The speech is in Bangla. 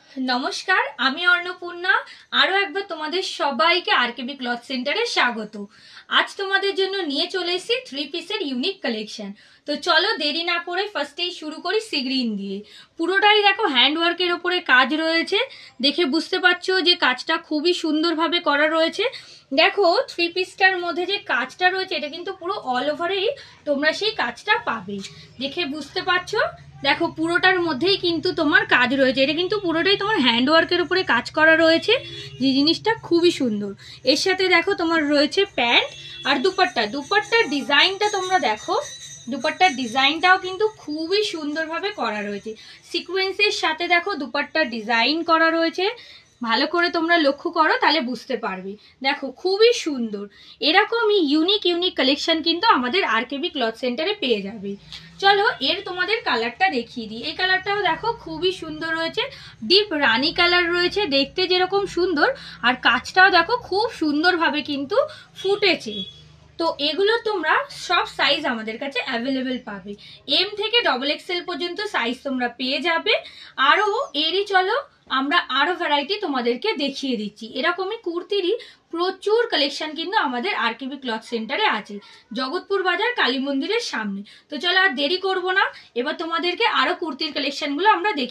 नमस्कार आमी अन्नपूर्णा आरो एकबार तोमादेर सबाइके आरकेबी क्लथ सेंटारे स्वागत। आज तोमादेर जोन्नो निये चले एसेछि थ्री पिसेर यूनिक कालेक्शन। तो चलो देरी ना करे फार्स्टेई शुरू करी सी ग्रीन दिए। पुरोटाई देखो हैंडवर्केर ओपरे काज रयेछे, देखे बुझते पारछो जे काजटा खूबई सुंदरभावे करा रयेछे। देखो थ्री पिसटार मध्य जे काजटा रयेछे एटा किन्तु पुरो अल ओभारेई तोमरा सेई काजटा पाबे, देखे बुझते पारछो। देखो पुरोटार मध्येई किन्तु तोमार काज रयेछे, एटा किन्तु पुरोटाई तोमार हैंडवर्केर उपरे काज करा रयेछे, जे जिनिसटा खूबई सुंदर। एर साथे देखो तोमार रयेछे पैंट और दुपट्टा। दुपट्टार डिजाइनटा तोमरा देखो, दुपट्टार डिजाइनटाও কিন্তু খুবই সুন্দরভাবে করা রয়েছে। সিকোয়েন্সের সাথে দেখো দুপাট্টার ডিজাইন করা রয়েছে, ভালো করে তোমরা লক্ষ্য করো তাহলে বুঝতে পারবে। দেখো খুবই সুন্দর এরকমই ইউনিক কালেকশন কিন্তু আমাদের আরকেবি ক্লথ সেন্টারে পেয়ে যাবে। চলো এর তোমাদের কালারটা দেখিয়ে দিই। এই কালারটাও দেখো খুবই সুন্দর রয়েছে, ডিপ রানী কালার রয়েছে, দেখতে যেরকম সুন্দর আর কাজটাও দেখো খুব সুন্দরভাবে কিন্তু ফুটেছে। তো এগুলো তোমরা সব সাইজ আমাদের কাছে অ্যাভেলেবেল পাবে, এম থেকে ডবল এক্সেল পর্যন্ত সাইজ তোমরা পেয়ে যাবে। আরও এরই চলো আমরা আরও ভ্যারাইটি তোমাদেরকে দেখিয়ে দিচ্ছি। এরকমই কুর্তিরই প্রচুর কালেকশন কিন্তু আমাদের আরকেবি ক্লথ সেন্টারে আছে, জগৎপুর বাজার কালী মন্দিরের সামনে। তো চলো আর দেরি করব না, এবার তোমাদেরকে আরও কুর্তির কালেকশনগুলো আমরা দেখি।